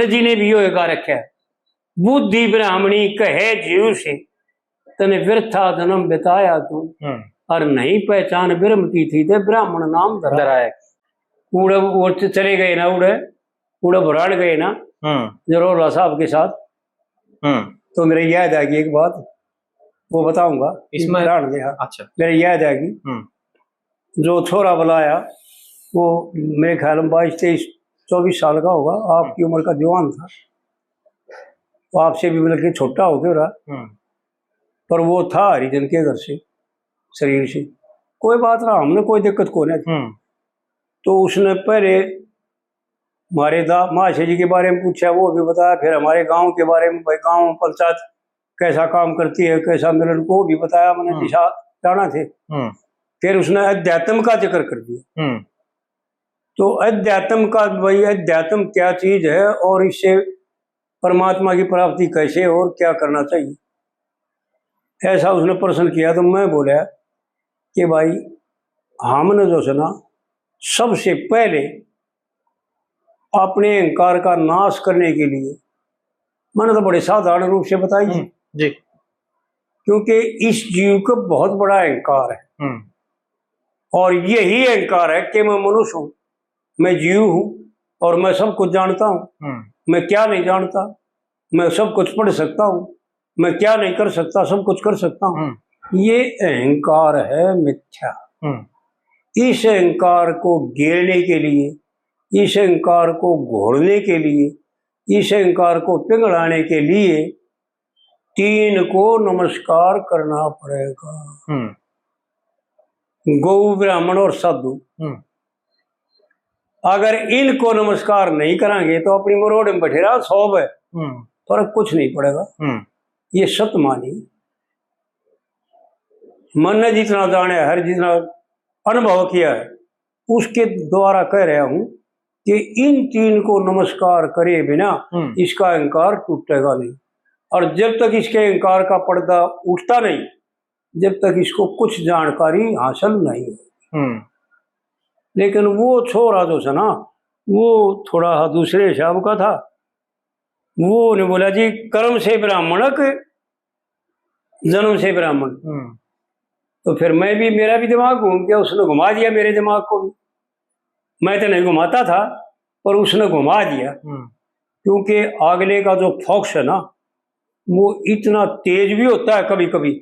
जी ने भी यो गा रखा है, बुद्धि ब्राह्मणी कहे जीव से तने व्यर्था जन्म बिताया तू, और नहीं पहचान ब्रह्म की थी ते ब्राह्मण नाम धराया। उड़े उड़ते चले गए ना, उड़े उड़े भराड़ गए ना जरोला साहब के साथ। तो मेरे याद आ गई एक बात, वो बताऊंगा इसमें। अच्छा, मेरे याद आ गई, जो छोरा बुलाया वो मेरे ख्याल में 22-23-24 साल का होगा, आपकी उम्र का जवान था, वो आपसे भी बल्कि छोटा हो गया रहा, पर वो था हरिजन के घर से, शरीर से कोई बात रहा, हमने कोई दिक्कत को नहीं। तो उसने पहले हमारे महाशय जी के बारे में पूछा, वो भी बताया, फिर हमारे गांव के बारे में, भाई गांव पंचायत कैसा काम करती है, कैसा मिलन, को भी बताया, मैंने दिशा जाना थे। फिर उसने अध्यात्म का जिक्र कर दिया। तो अध्यात्म का, भाई अध्यात्म क्या चीज है और इससे परमात्मा की प्राप्ति कैसे और क्या करना चाहिए, ऐसा उसने प्रश्न किया। तो मैं बोला कि भाई हमने जो सुना, सबसे पहले अपने अहंकार का नाश करने के लिए, मैंने तो बड़े साधारण रूप से बताई जी, क्योंकि इस जीव का बहुत बड़ा अहंकार है, और यही अहंकार है कि मैं मनुष्य हूं, मैं जीव हूं और मैं सब कुछ जानता हूं। मैं क्या नहीं जानता, मैं सब कुछ पढ़ सकता हूं, मैं क्या नहीं कर सकता, सब कुछ कर सकता हूं। ये अहंकार है मिथ्या। इस अहंकार को गिरने के लिए, इस अहंकार को घोड़ने के लिए, इस अहंकार को पिघलाने के लिए 3 को नमस्कार करना पड़ेगा, गौ, ब्राह्मण और साधु। अगर इनको नमस्कार नहीं करांगे तो अपनी मरोड़ में बैठे रहा 100 है, फर्क कुछ नहीं पड़ेगा। ये सत मानी, मन ने जितना जाना है, हर जितना अनुभव किया है, उसके द्वारा कह रहा हूं कि इन 3 को नमस्कार करे बिना इसका अहंकार टूटेगा नहीं, और जब तक इसके अहंकार का पर्दा उठता नहीं, जब तक इसको कुछ जानकारी हासिल नहीं हो। लेकिन वो छोरा जो था ना, वो थोड़ा दूसरे हिसाब का था। वो ने बोला जी कर्म से ब्राह्मण के जन्म से ब्राह्मण। तो फिर मैं भी, मेरा भी दिमाग घूम गया, उसने घुमा दिया मेरे दिमाग को भी। मैं तो नहीं घुमाता था, पर उसने घुमा दिया, क्योंकि अगले का जो फोक्स है ना, वो इतना तेज भी होता है कभी कभी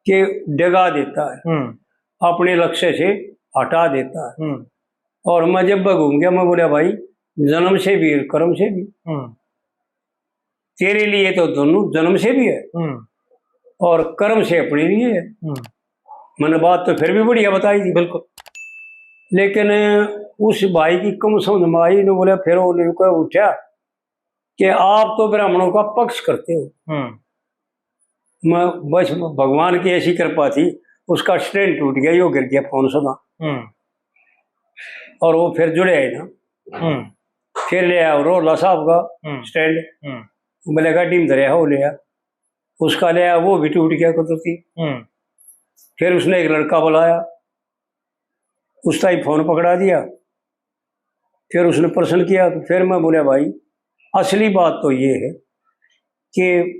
कि डगा देता है, अपने लक्ष्य से हटा देता है। और मैं जब घूम गया, मैं बोला भाई जन्म से भी कर्म से भी, तेरे लिए तो दोनों जन्म से भी है और कर्म से अपने लिए है। मैंने बात तो फिर भी बढ़िया बताई थी, बिल्कुल। लेकिन उस भाई की कम समझ में आई ने बोला, फिर वो उठा कि आप तो ब्राह्मणों का पक्ष करते हो। मैं बस भगवान की ऐसी कृपा थी, उसका स्टैंड टूट गया, यो गिर गया फोन सुना, और वो फिर जुड़े आए ना, फिर ले आया रोला साहब का स्टैंड, मैंने कहा टीम धरे हो ले आया, उसका ले आया, वो भी टूट गया कुदरती। फिर उसने एक लड़का बुलाया, उसका ही फोन पकड़ा दिया, फिर उसने प्रश्न किया। तो फिर मैं बोला भाई असली बात तो ये है कि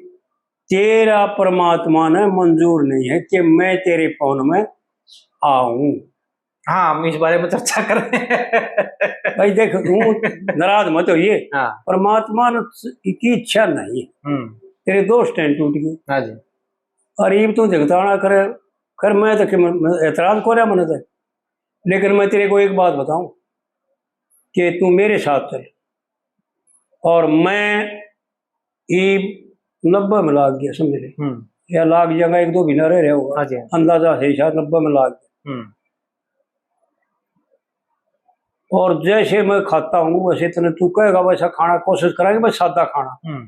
तेरा परमात्मा ने मंजूर नहीं है कि मैं तेरे फोन में आऊं। हाँ, हम इस बारे में चर्चा कर रहे हैं। भाई देख, नाराज मत होइए, परमात्मा की इच्छा नहीं है, तेरे 2 स्टैंड टूट गए। हाँ जी। और ये तू जगताना करे कर, मैं तो एतराज को रहा मन से। लेकिन मैं तेरे को एक बात बताऊं कि तू मेरे साथ चल, और मैं ये 90 में लाग गया, समझ ले, या लाग जाएगा, 1-2 महीना रह होगा, अंदाजा है शायद 90 में लाग गया। और जैसे मैं खाता हूँ वैसे तने तू कहेगा वैसा खाना कोशिश कराएंगे, बस सादा खाना।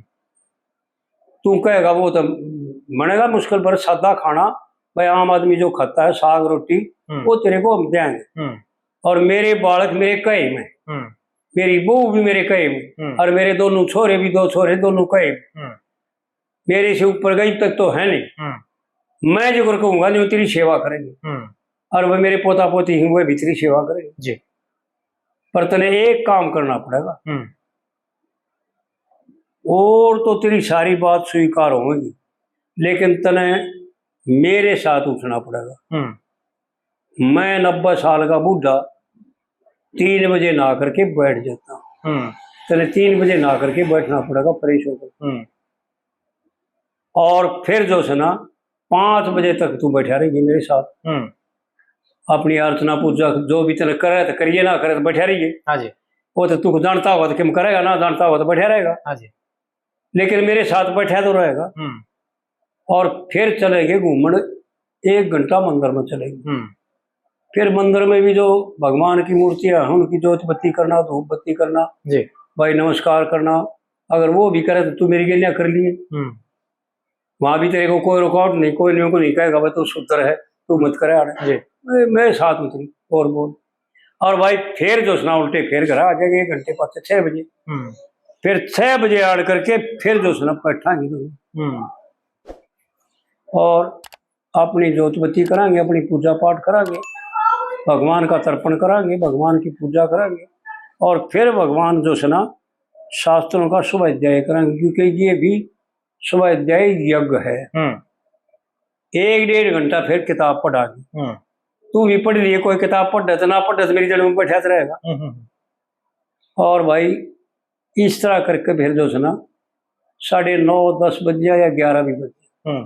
तू कहेगा वो तो बनेगा मुश्किल, पर सादा खाना भाई आम आदमी जो खाता है, साग रोटी, वो तेरे को हम देंगे। और मेरे बालक मेरे कहे में, मेरी बहू भी मेरे कहे में, और मेरे दोनों छोरे भी, 2 छोरे दोनों कहे में, मेरे से ऊपर गई तक तो है नहीं। मैं जो कहूंगा जो तेरी सेवा करेंगे, और वह मेरे पोता पोती हैं, वह भी तेरी सेवा करेंगे जी। पर तने एक काम करना पड़ेगा, और तो तेरी सारी बात स्वीकार होगी, लेकिन तने मेरे साथ उठना पड़ेगा। मैं 90 साल का बूढ़ा 3 बजे नहा करके बैठ जाता हूँ, तने 3 बजे नहा करके बैठना पड़ेगा फ्रेश होकर। और फिर जो है ना 5 बजे तक तू बैठा रहेगी मेरे साथ। अपनी अर्चना पूजा जो भी तेने करे तो करिए, ना करे तो बैठा रहिए। हाँ जी। वो तो तू जानता होगा तो किम करेगा, ना जानता होगा तो बैठा रहेगा। हाँ जी। लेकिन मेरे साथ बैठा तो रहेगा। और फिर चलेंगे घूमने, 1 घंटा मंदिर में चलेंगे। फिर मंदिर में भी जो भगवान की मूर्तियां हैं उनकी जोत बत्ती करना, धूप बत्ती करना जी, भाई, नमस्कार करना। अगर वो भी करे तो तू मेरी गलियां कर लिए। वहां भी तेरे को कोई रुकावट नहीं, कोई नहीं को नहीं कहेगा भाई तू शुद्ध है, तू मत करे। मैं साथ में और बोल। और भाई फिर जो सुना उल्टे फिर घर आ जाएंगे 1 घंटे बाद 6 बजे। फिर 6 बजे आड़ करके फिर जो सुना बैठाएंगे और अपनी जोत बत्ती कराएंगे, अपनी पूजा पाठ कराएंगे, भगवान का तर्पण कराएंगे, भगवान की पूजा कराएंगे। और फिर भगवान जो सुना शास्त्रों का स्वाध्याय कराएंगे, क्योंकि ये भी स्वाध्याय यज्ञ है। 1-1.5 घंटा फिर किताब पढ़ाएंगे। तू भी पढ़ लिए, कोई किताब पढ़ तो ना पढ़ तो मेरी जड़ में बैठा रहेगा। और भाई इस तरह करके फिर जो सुना 9:30 10 बज जाए या 11 भी बज जाए,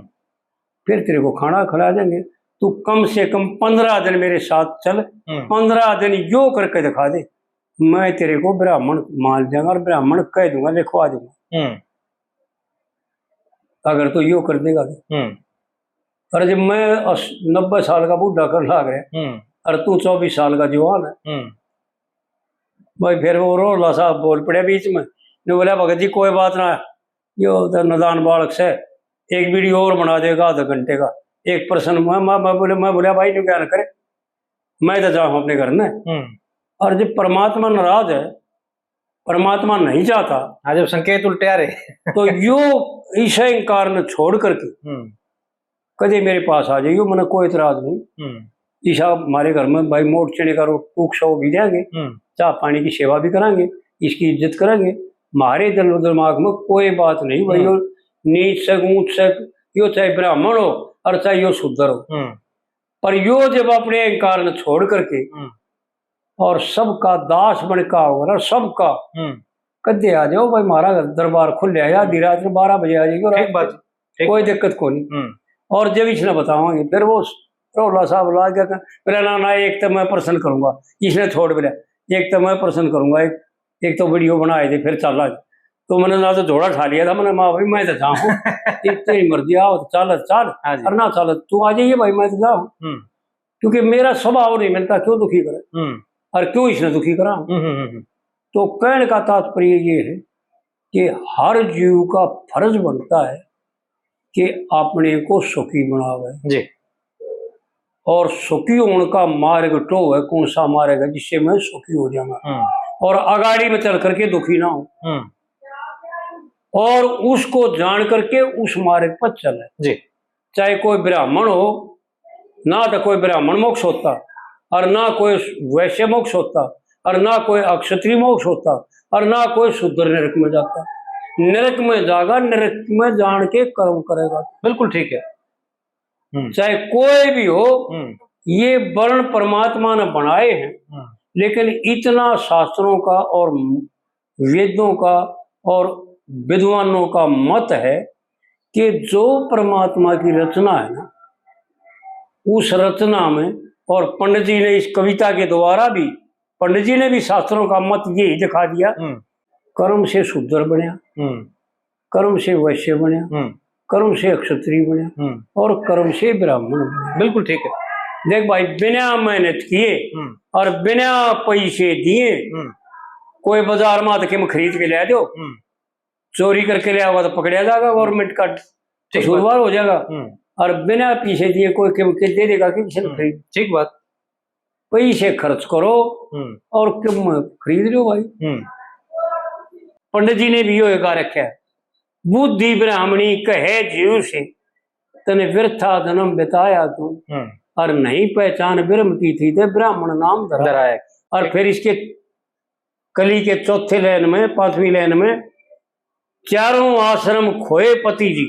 फिर तेरे को खाना खिला देंगे। तू कम से कम 15 दिन मेरे साथ चल, 15 दिन यो करके दिखा दे, मैं तेरे को ब्राह्मण मान जाऊंगा और ब्राह्मण कह दूंगा, लिखवा दूंगा। अगर तो यो कर देगा तो। और जब मैं 90 साल का बूढ़ा कर लाग रहे और तू 24 साल का जवान है भाई, फिर वो रोला साहब बोल पड़े बीच में, ने बोला भगत जी कोई बात ना, यो नदान बालक से एक वीडियो और बना देगा आधा घंटे का, एक पर्सन। मैं बोला भाई जो क्या न करे, मैं तो जाऊँ अपने घर में। और जब परमात्मा नाराज है, परमात्मा नहीं चाहता, जब संकेत उल्टे आ रहे तो यो ईशा इंकार न छोड़ करके कदे मेरे पास आ जाइयो, मैंने कोई इतराज नहीं। ईशा हमारे घर में भाई मोट चने का टूक शो भी देंगे, चाह पानी की सेवा भी कराएंगे, इसकी इज्जत करेंगे। हमारे दिल दिमाग में कोई बात नहीं भाई, नीच सक ऊंच सक, यो चाहे ब्राह्मण हो और चाहे यो शूद्र हो, पर यो जब अपने अहंकार न छोड़ करके और सबका दास बन का होगा, सबका कदे आ जाओ भाई, हमारा दरबार खुल जाएगा, आधी रात में 12 बजे आ जाएगी, कोई दिक्कत को नहीं। और जब इसने बतावांगे फिर वो रोला साहब ला गया बोला ना एक तो मैं प्रश्न करूंगा, इसने छोड़ बोला एक तो मैं प्रश्न करूंगा, एक तो वीडियो बनाए थे फिर चल। तो मैंने ना तो जोड़ा ठा लिया था, मैंने माँ भाई मैं तो जाऊँ, तेरी मर्जी आओ तो चल चल, और ना चल तू आ जाइए भाई मैं तो जाऊँ, क्योंकि मेरा स्वभाव नहीं मिलता, क्यों दुखी करे और क्यों इसने दुखी करा। तो कहने का तात्पर्य ये है कि हर जीव का फर्ज बनता है कि अपने को सुखी बनावे जी, और सुखी होने का मार्ग तो है कौन सा मार्ग है जिससे मैं सुखी हो जाऊंगा और अगाड़ी में चल करके दुखी ना हो, और उसको जान करके उस मार्ग पर चले जी। चाहे कोई ब्राह्मण हो, ना तो कोई ब्राह्मण मोक्ष होता और ना कोई वैश्य मोक्ष होता और ना कोई अक्षत्रिय मोक्ष होता और ना कोई शूद्र नरक में जाता। नरक में जागा, नरक में जान के कर्म करेगा। बिल्कुल ठीक है। चाहे कोई भी हो, ये वर्ण परमात्मा ने बनाए हैं, लेकिन इतना शास्त्रों का और वेदों का और विद्वानों का मत है कि जो परमात्मा की रचना है ना, उस रचना में, और पंडित जी ने इस कविता के द्वारा भी, पंडित जी ने भी शास्त्रों का मत यही दिखा दिया, कर्म से शूद्र बनया, कर्म से वैश्य बनया, कर्म से क्षत्रिय बनया और कर्म से ब्राह्मण बनया। बिल्कुल ठीक है। देख भाई, बिना मेहनत किए और बिना पैसे दिए कोई बाजार में आके खरीद के ले दो, चोरी करके ले आओगा तो पकड़ा जाएगा, गवर्नमेंट का कसूरवार हो जाएगा, और बिना पैसे दिए कोई दे देगा कि खरीद। ठीक बात। पैसे खर्च करो और क्यों खरीद लो भाई। पंडित जी ने भी यो गा रखा है, बुद्धि ब्राह्मणी कहे जीव से, तने व्यर्था जन्म बिताया तू, और नहीं पहचान ब्रह्म की थी ते ब्राह्मण नाम धराया। और फिर इसके कली के चौथे लाइन में, 5वीं लाइन में, चारों आश्रम खोए पति जी,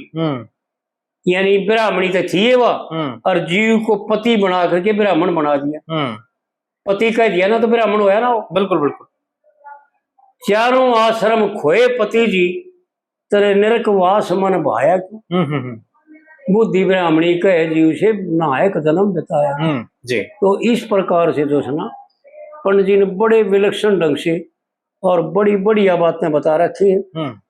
यानी ब्राह्मणी तो थी वह, और जीव को पति बना करके ब्राह्मण बना दिया। पति कह दिया ना तो ब्राह्मण होया ना वो। बिल्कुल बिल्कुल। चारों आश्रम खोए पति जी, तेरे नरक वास मन भाया क्यों। बुद्धि ब्राह्मणी कहे जीव से नायक जन्म बताया जी। तो इस प्रकार से जो है ना पंडित जी ने बड़े विलक्षण ढंग से और बड़ी बढ़िया बातें बता रखी है।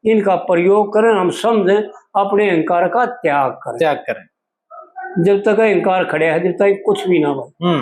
इनका प्रयोग करें, हम समझें, अपने अहंकार का त्याग करें। त्याग करें। जब तक अहंकार खड़े है जब तक कुछ भी ना भाई।